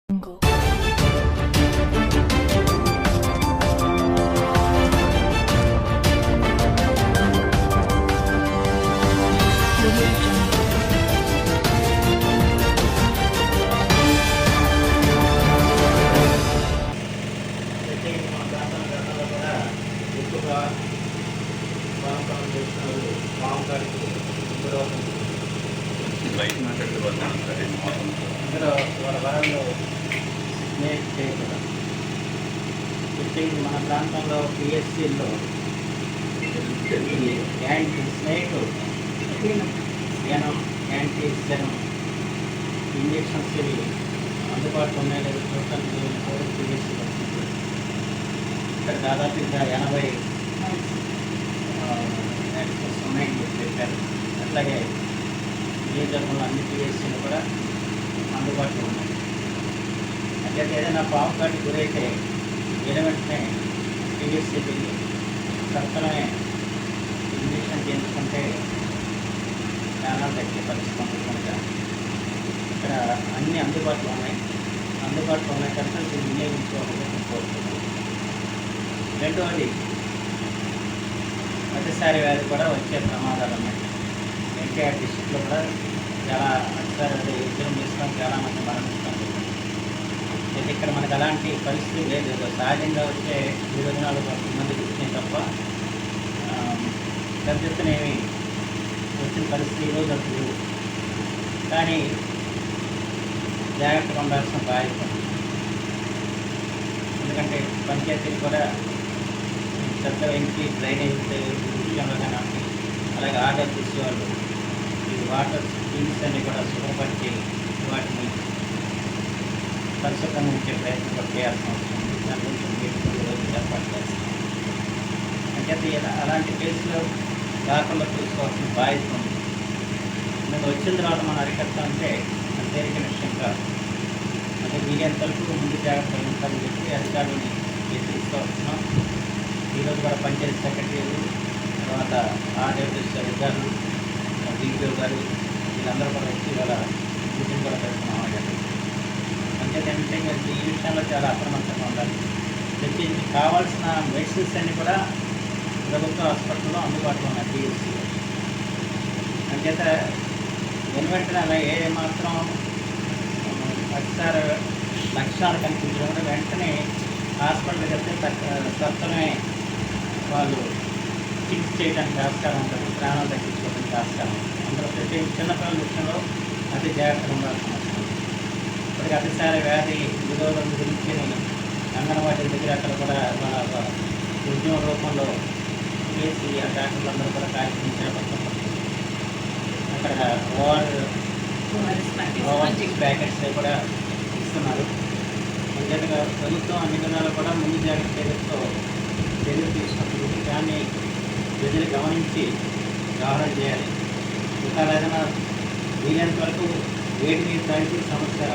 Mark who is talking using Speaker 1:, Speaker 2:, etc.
Speaker 1: Jungle. Audio Jungle.
Speaker 2: అయితే మన ప్రాంతంలో కూడా ఎక్కువగా పాము చేస్తున్నారు. పాము కాడికి
Speaker 3: బయట మాట్లాడుకోవాలి సరే మోసం
Speaker 2: ఇందులో వాళ్ళ వరంలో స్నేక్ చేయకుండా మన ప్రాంతంలో పిఎస్సీలో anti snake anti serum injections ఇవి అందుబాటులో ఉన్నాయి లేదా చూడటానికి కూడా పిఎస్సీ వస్తుంది. ఇక్కడ దాదాపు ఇంకా 80 యాక్సెస్ ఉన్నాయని చెప్పి చెప్పారు. అట్లాగే నియోజకవర్గంలో అన్ని పిఎస్సీలు కూడా అందుబాటులో ఉన్నాయి. అంటే ఏదైనా పాము కాటికి గురైతే వెంటనే పిఎస్సీ వెళ్ళి సత్వరమే ఇంజక్షన్ చేయించుకుంటే ప్రాణాలు తగ్గే పరిస్థితి ఉంటుంది కనుక ఇక్కడ అన్నీ అందుబాటులో ఉన్నాయి కనుక దీన్ని వినియోగించుకోవాలని కోరుతున్నాను. రెండవది అతిసారి వ్యాధి కూడా వచ్చే ప్రమాదాలు ఉన్నాయి. ఎన్టీఆర్ డిస్ట్రిక్ట్లో కూడా చాలా అతిసారి వ్యాధి యుద్ధం చేస్తాం, చాలామంది మరణిస్తాం. అయితే ఇక్కడ మనకు అలాంటి పరిస్థితి లేదు. సహజంగా వచ్చే విరోధనాలు మంది వచ్చినాయి తప్ప పెద్ద ఎత్తున ఏమి వచ్చిన పరిస్థితి ఈరోజు అసలు లేవు. కానీ జాగ్రత్తగా ఉండాల్సిన బాధ్యత ఉంది. ఎందుకంటే పంచాయతీలు కూడా చెత్త వెంచి డ్రైనేజ్ విషయంలో కానీ అలాగే ఆర్డర్ చేసేవాళ్ళు ఈ వాటర్ స్కీమ్స్ అన్ని కూడా శుభ్రపరిచి వాటిని పరిశుభ్రంగా ఉంచే ప్రయత్నం కూడా చేయాల్సిన అవసరం ఉంది. దాని గురించి మీటింగ్ రోజు ఏర్పాటు చేస్తాం. అంటే అలాంటి కేసులు రాకుండా చూసుకోవాల్సిన బాధ్యత ఉంది. ఇంకా వచ్చిన తర్వాత మనం అరికట్టాలంటే అది తేలిక విషయం కాదు. అంటే వీలైనంత వరకు ముందు జాగ్రత్తలు ఉంటారని చెప్పి అధికారులని హెచ్చరిస్తూ వస్తున్నాం. ఈరోజు కూడా పంచాయతీ సెక్రటరీలు, తర్వాత ఆర్డబ్ల్యూఎస్ అధికారులు, డిపిఓ గారు వీళ్ళందరూ కూడా వచ్చి వాళ్ళ మీటింగ్ కూడా పెడుతున్నాం. అంటే ఈ విషయంలో చాలా అప్రమత్తంగా ఉండాలి. ప్రత్యేకించి కావాల్సిన మెడిసిన్స్ అన్నీ కూడా ప్రభుత్వ హాస్పిటల్లో అందుబాటులో ఉన్నాయి పిఎస్సీలో. అంచేత వెంటనే అలా ఏ మాత్రం అతిసార లక్షణాలు కనిపించడం కూడా వెంటనే హాస్పిటల్కి వెళ్తే తక్షణమే వాళ్ళు చికిత్స చేయడానికి ఆస్కారం ఉంటుంది, ప్రాణాలు తగ్గించుకోవడానికి ఆస్కారం. అందులో ప్రతి చిన్నపిల్లల విషయంలో అతి జాగ్రత్తగా ఉండాల్సిన అవసరం. ఇప్పటికీ అతిసార వ్యాధి విరోధం గురించి అంగన్వాడీ దగ్గర అక్కడ కూడా మన ఉద్యమ రూపంలో చేసి ఆ డాక్టర్లందరూ కూడా కార్యక్రమం చేపడుతున్నారు. అక్కడ ప్యాకెట్స్ కూడా ఇస్తున్నారు. అంతేగా ప్రభుత్వం అన్ని విధాలు కూడా ముందు జాగ్రత్త చర్యలు తీసుకుంటుంది. దాన్ని ప్రజలు గమనించి వ్యవహారం చేయాలి. ఇంకా ఏదైనా వీలైనంత వరకు వేడి నీరు తాగితే సమస్య